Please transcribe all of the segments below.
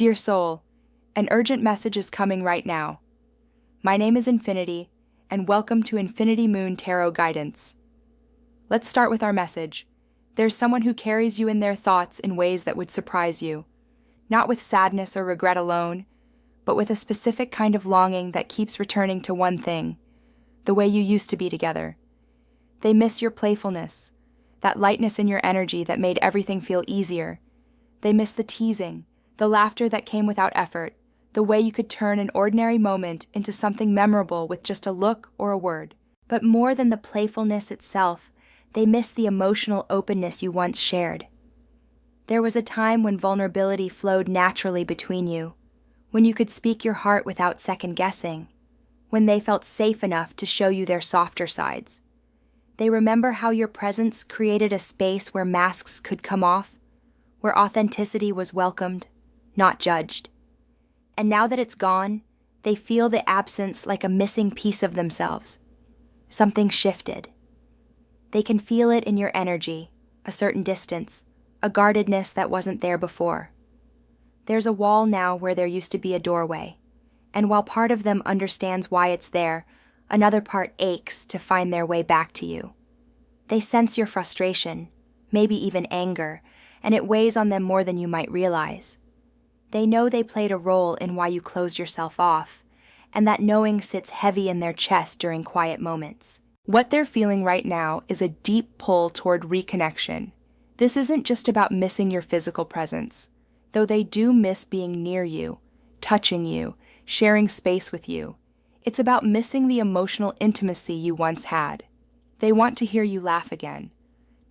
Dear soul, an urgent message is coming right now. My name is Infinity, and welcome to Infinity Moon Tarot Guidance. Let's start with our message. There's someone who carries you in their thoughts in ways that would surprise you, not with sadness or regret alone, but with a specific kind of longing that keeps returning to one thing, the way you used to be together. They miss your playfulness, that lightness in your energy that made everything feel easier. They miss the teasing, the laughter that came without effort, the way you could turn an ordinary moment into something memorable with just a look or a word. But more than the playfulness itself, they miss the emotional openness you once shared. There was a time when vulnerability flowed naturally between you, when you could speak your heart without second-guessing, when they felt safe enough to show you their softer sides. They remember how your presence created a space where masks could come off, where authenticity was welcomed, not judged. And now that it's gone, they feel the absence like a missing piece of themselves. Something shifted. They can feel it in your energy, a certain distance, a guardedness that wasn't there before. There's a wall now where there used to be a doorway, and while part of them understands why it's there, another part aches to find their way back to you. They sense your frustration, maybe even anger, and it weighs on them more than you might realize. They know they played a role in why you closed yourself off, and that knowing sits heavy in their chest during quiet moments. What they're feeling right now is a deep pull toward reconnection. This isn't just about missing your physical presence, though they do miss being near you, touching you, sharing space with you. It's about missing the emotional intimacy you once had. They want to hear you laugh again.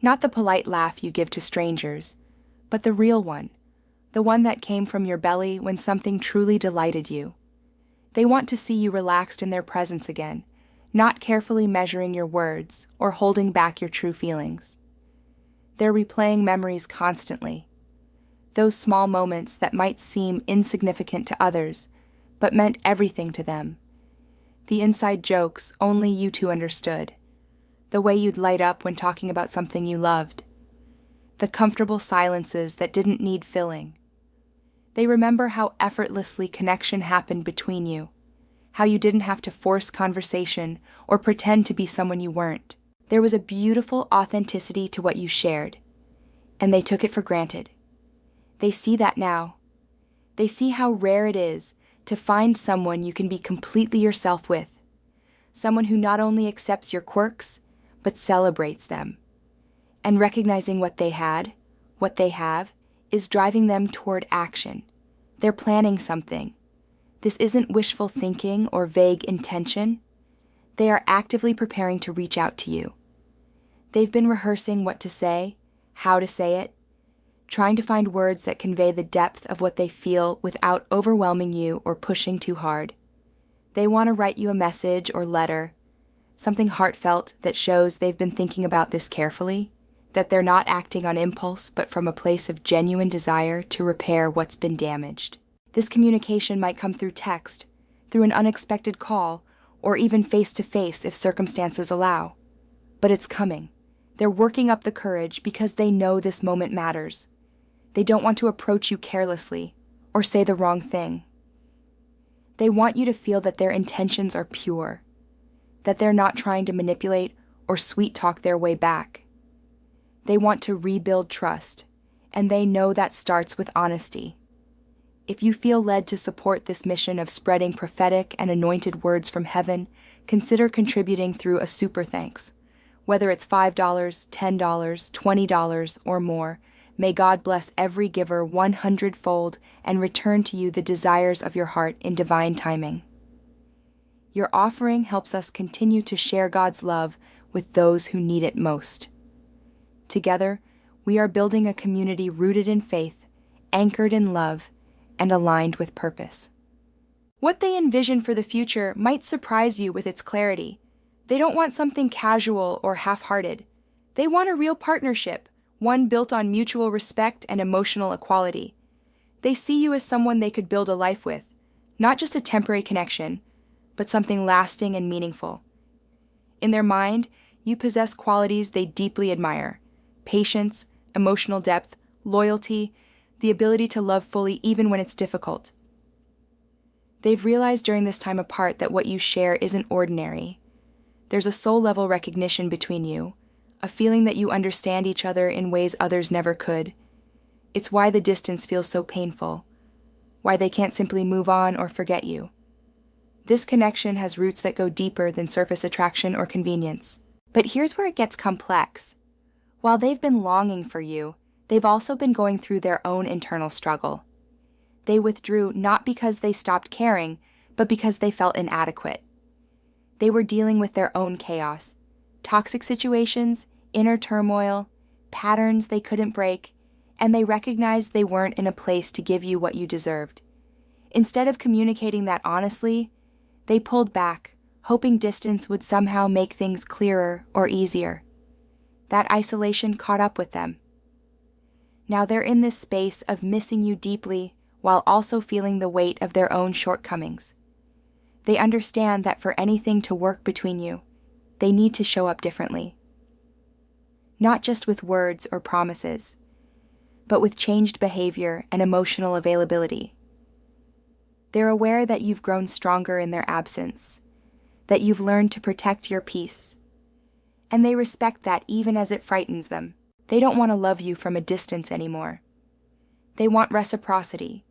Not the polite laugh you give to strangers, but the real one. The one that came from your belly when something truly delighted you. They want to see you relaxed in their presence again, not carefully measuring your words or holding back your true feelings. They're replaying memories constantly. Those small moments that might seem insignificant to others, but meant everything to them. The inside jokes only you two understood. The way you'd light up when talking about something you loved. The comfortable silences that didn't need filling. They remember how effortlessly connection happened between you, how you didn't have to force conversation or pretend to be someone you weren't. There was a beautiful authenticity to what you shared, and they took it for granted. They see that now. They see how rare it is to find someone you can be completely yourself with, someone who not only accepts your quirks, but celebrates them. And recognizing what they had, what they have, is driving them toward action. They're planning something. This isn't wishful thinking or vague intention. They are actively preparing to reach out to you. They've been rehearsing what to say, how to say it, trying to find words that convey the depth of what they feel without overwhelming you or pushing too hard. They want to write you a message or letter, something heartfelt that shows they've been thinking about this carefully, that they're not acting on impulse but from a place of genuine desire to repair what's been damaged. This communication might come through text, through an unexpected call, or even face-to-face if circumstances allow. But it's coming. They're working up the courage because they know this moment matters. They don't want to approach you carelessly or say the wrong thing. They want you to feel that their intentions are pure, that they're not trying to manipulate or sweet-talk their way back. They want to rebuild trust, and they know that starts with honesty. If you feel led to support this mission of spreading prophetic and anointed words from heaven, consider contributing through a super thanks. Whether it's $5, $10, $20, or more, may God bless every giver 100-fold and return to you the desires of your heart in divine timing. Your offering helps us continue to share God's love with those who need it most. Together, we are building a community rooted in faith, anchored in love, and aligned with purpose. What they envision for the future might surprise you with its clarity. They don't want something casual or half-hearted. They want a real partnership, one built on mutual respect and emotional equality. They see you as someone they could build a life with, not just a temporary connection, but something lasting and meaningful. In their mind, you possess qualities they deeply admire: patience, emotional depth, loyalty, the ability to love fully even when it's difficult. They've realized during this time apart that what you share isn't ordinary. There's a soul-level recognition between you, a feeling that you understand each other in ways others never could. It's why the distance feels so painful, why they can't simply move on or forget you. This connection has roots that go deeper than surface attraction or convenience. But here's where it gets complex. While they've been longing for you, they've also been going through their own internal struggle. They withdrew not because they stopped caring, but because they felt inadequate. They were dealing with their own chaos, toxic situations, inner turmoil, patterns they couldn't break, and they recognized they weren't in a place to give you what you deserved. Instead of communicating that honestly, they pulled back, hoping distance would somehow make things clearer or easier. That isolation caught up with them. Now they're in this space of missing you deeply while also feeling the weight of their own shortcomings. They understand that for anything to work between you, they need to show up differently. Not just with words or promises, but with changed behavior and emotional availability. They're aware that you've grown stronger in their absence, that you've learned to protect your peace, and they respect that even as it frightens them. They don't want to love you from a distance anymore. They want reciprocity,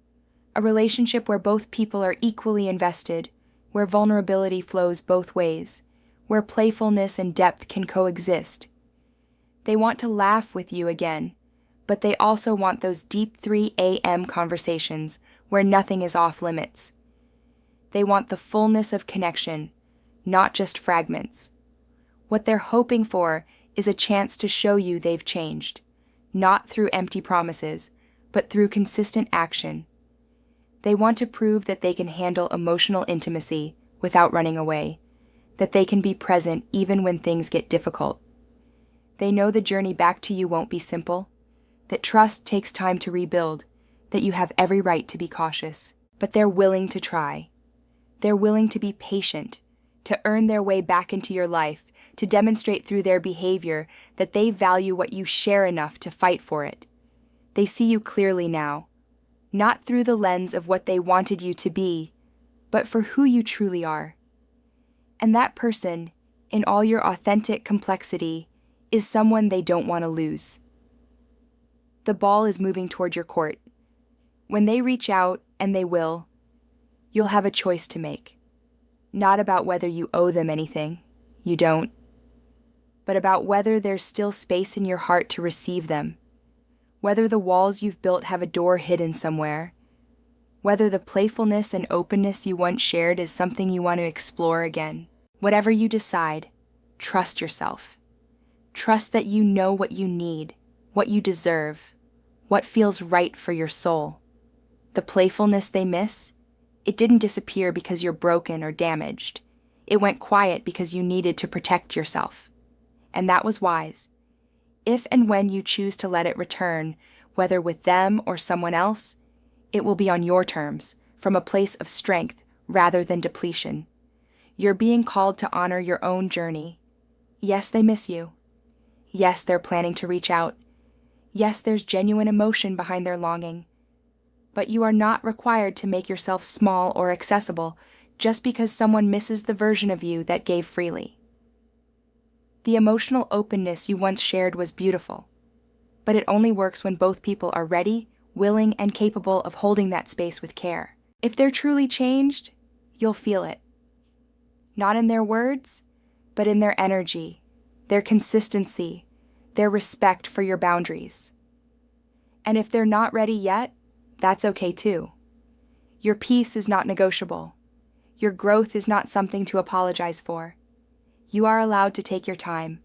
a relationship where both people are equally invested, where vulnerability flows both ways, where playfulness and depth can coexist. They want to laugh with you again, but they also want those deep 3 a.m. conversations where nothing is off limits. They want the fullness of connection, not just fragments. What they're hoping for is a chance to show you they've changed, not through empty promises, but through consistent action. They want to prove that they can handle emotional intimacy without running away, that they can be present even when things get difficult. They know the journey back to you won't be simple, that trust takes time to rebuild, that you have every right to be cautious, but they're willing to try. They're willing to be patient, to earn their way back into your life, to demonstrate through their behavior that they value what you share enough to fight for it. They see you clearly now, not through the lens of what they wanted you to be, but for who you truly are. And that person, in all your authentic complexity, is someone they don't want to lose. The ball is moving toward your court. When they reach out, and they will, you'll have a choice to make. Not about whether you owe them anything, you don't, but about whether there's still space in your heart to receive them, whether the walls you've built have a door hidden somewhere, whether the playfulness and openness you once shared is something you want to explore again. Whatever you decide, trust yourself. Trust that you know what you need, what you deserve, what feels right for your soul. The playfulness they miss, it didn't disappear because you're broken or damaged. It went quiet because you needed to protect yourself. And that was wise. If and when you choose to let it return, whether with them or someone else, it will be on your terms, from a place of strength rather than depletion. You're being called to honor your own journey. Yes, they miss you. Yes, they're planning to reach out. Yes, there's genuine emotion behind their longing. But you are not required to make yourself small or accessible just because someone misses the version of you that gave freely. The emotional openness you once shared was beautiful, but it only works when both people are ready, willing, and capable of holding that space with care. If they're truly changed, you'll feel it. Not in their words, but in their energy, their consistency, their respect for your boundaries. And if they're not ready yet, that's okay too. Your peace is not negotiable. Your growth is not something to apologize for. You are allowed to take your time,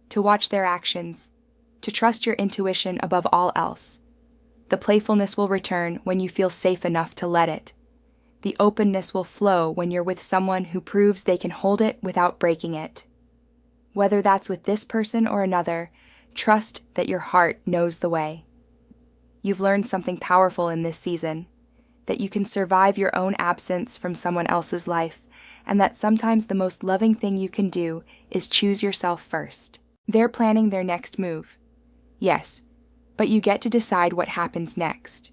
to watch their actions, to trust your intuition above all else. The playfulness will return when you feel safe enough to let it. The openness will flow when you're with someone who proves they can hold it without breaking it. Whether that's with this person or another, trust that your heart knows the way. You've learned something powerful in this season, that you can survive your own absence from someone else's life, and that sometimes the most loving thing you can do is choose yourself first. They're planning their next move. Yes, but you get to decide what happens next.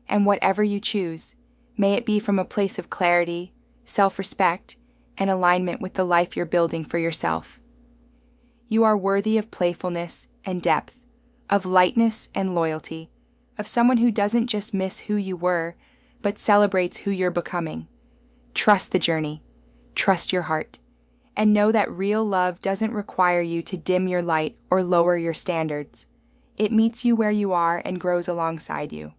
And whatever you choose, may it be from a place of clarity, self-respect, and alignment with the life you're building for yourself. You are worthy of playfulness and depth, of lightness and loyalty, of someone who doesn't just miss who you were, but celebrates who you're becoming. Trust the journey, trust your heart, and know that real love doesn't require you to dim your light or lower your standards. It meets you where you are and grows alongside you.